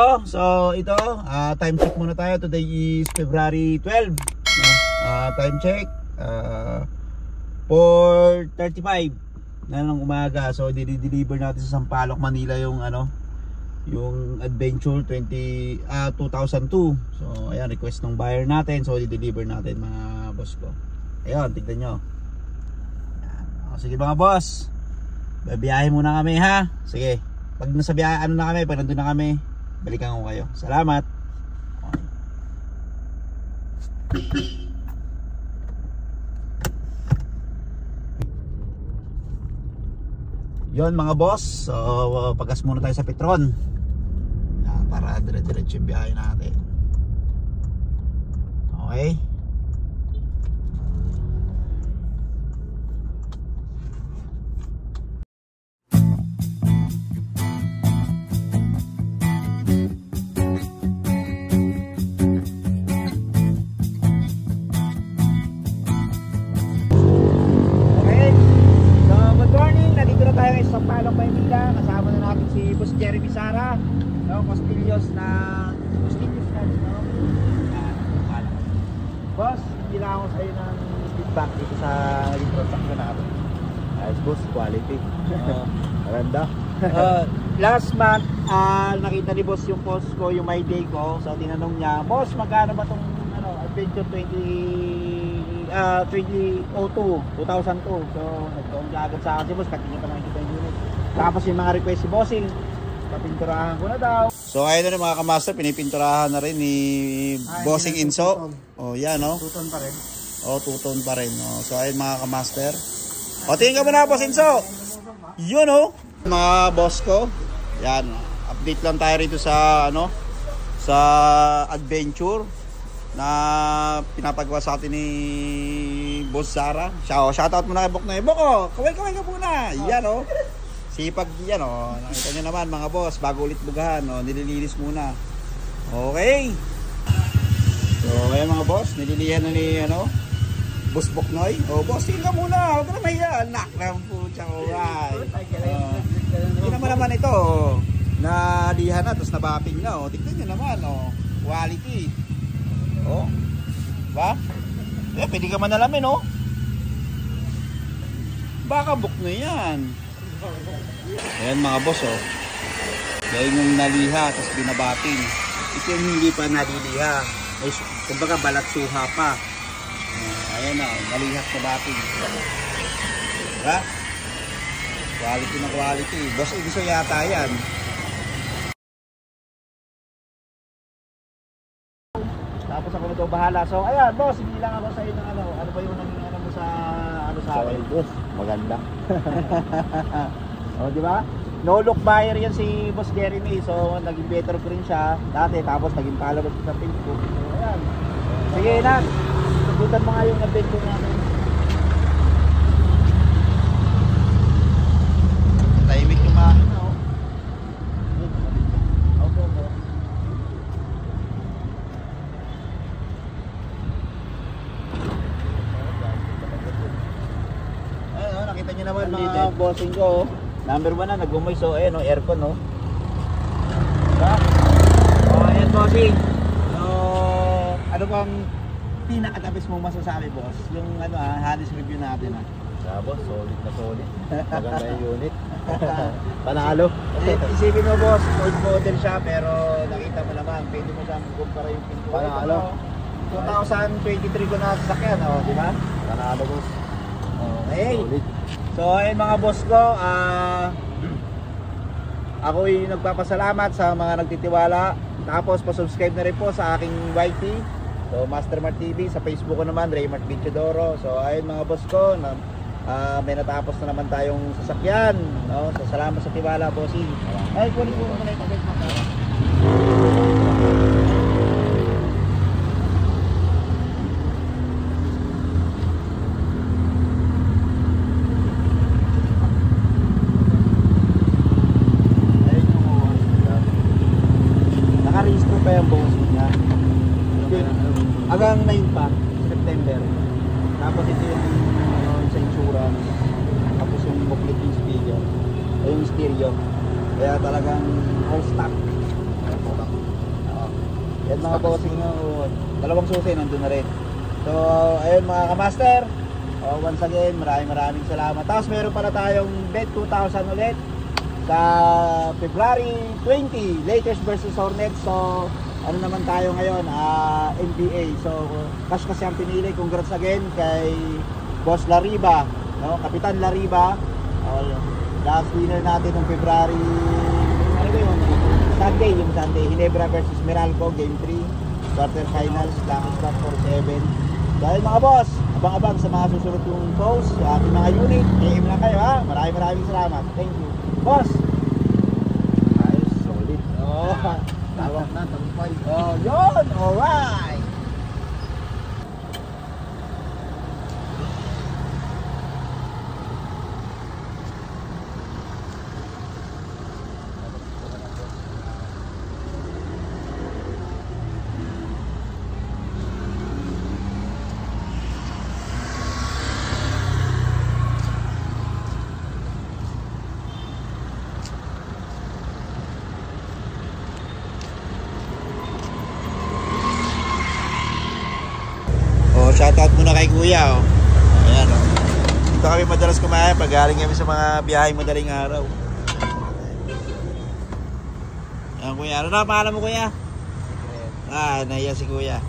So ito, time check muna tayo. Today is February 12. Time check 4:35 na ng umaga. So deliver natin sa Sampaloc, Manila yung yung Adventure 2002. So ayan, request ng buyer natin. So i-deliver natin mga boss ko. Ayun, tignan nyo. Sige mga boss, babiyahe muna kami ha. Sige, pag nasa biyahe, na kami, pag nandun na kami, balikan ko kayo. Salamat. Okay. Yon mga boss, so pagas muna tayo sa Petron para dire-diretso yung biyahe natin. Okay. Sampaloc, Maynila. Kasama na natin si Boss Jeremy Sara, Costillos na Boss, hindi lang ako sa'yo ng feedback dito sa naging transaction natin. Ayos boss, quality. Maganda. Last month, nakita ni boss yung post ko, yung my day ko. So tinanong niya, boss, magkano ba itong Adventure 2002? So nagkaong agad sa akin si boss, katingin pa nakikita yung unit. Tapos yung mga request si bossing, papinturahan ko na daw. So ayun na mga kamaster, pinipinturahan na rin ni Bossing Inso. O yan two-tone pa rin. Two-tone pa rin. So ayun mga kamaster. Tingin ka muna Boss Inso. Yun mga boss ko. Yan, update lang tayo rito sa sa Adventure na pinapagawa sa atin ni Boss Sara. Shoutout muna kay Bok na. Bok, kaway-kaway ka muna. Yan sipag yan nakita nyo naman mga boss, bago ulit bugahan nililinis muna. Okay. So ayan mga boss, nililihan na ni Boss Boknoy. Boss, tingin ka muna, huwag ka na mahiya. Anak na po siya. Hindi naman ito nalihan na, tapos nabapping na. Tignan nyo naman quality. Ba? Pwede ka man alamin baka Boknoy yan. Ayan mga boss dahil yung naliha tapos binabating. Ito yung hindi pa naliliha, kumbaga balat suha pa. Ayan nalihat na bating. Diba? Quality na quality. Boss Inso yata yan. Tapos ako nito bahala. So ayan boss, hindi lang ako sa inyo ano ba yung naging mo sa sa akin boss. Maganda. Di ba? No look buyer yan si Boss Jeremy. So naging better ko rin siya dati, tapos naging follower sa Facebook. So ayan. Sige na. Sagutan mo nga yung adventure namin. Tahimik yung makina Ayun nakita nyo naman mga bossing ko Number 1 na, nag-umoy. So ayan aircon diba? Ayan bossing. So ano bang pinakatapis mong masasabi boss? Yung honest review natin boss, solid na solid. Maganda yung unit. Panalo. Isipin mo boss, old model siya, pero nakita mo naman, pwede mo siyang kumpara yung pintura. Panalo. 2023 ko na sasakyan diba? Panalo boss. Okay. Solid. So ayun mga boss ko, ako yung nagpapasalamat sa mga nagtitiwala. Tapos pa-subscribe na rin po sa aking YT, so Mastermart TV. Sa Facebook ko naman, Raymart Bichadoro. So ayun mga boss ko, may natapos na naman tayong sasakyan So salamat sa tiwala bossing. Ay kunin ko muna yung pagkat makara. Pa yung bonus niya hanggang 9 pa September. Tapos ito yung sa insurance, tapos yung booklet yung speaker yung stereo, kaya talagang all stock. Yan mga bossing yung dalawang susi nandun na rin. So ayun mga kamaster, once again maraming salamat. Tapos meron pala tayong bet 2,000 ulit sa February 20, Lakers versus Hornets. So ano naman tayo ngayon, NBA. So cash kasi ang pinili. Congrats again kay Boss Lariba, no? Kapitan Lariba. Last winner natin ng February, ano ba yun? Sunday, Ginebra versus Meralco, Game 3, quarterfinals, Lakers Cup 4-7. Dahil mga boss, abang-abang sa mga susunod yung post, sa ating mga unit, AM lang kayo ha. Maraming salamat. Thank you. Boss! Ayos, solid. Tawag na, tampay. Yun! Alright! Shoutout muna kay Kuya, oh. Ayan, oh. Dito kami madalas kumain pag galing kami sa mga biyahe madaling araw. Ayan, Kuya. Ano na pangalan mo, Kuya? Nahiya si Kuya.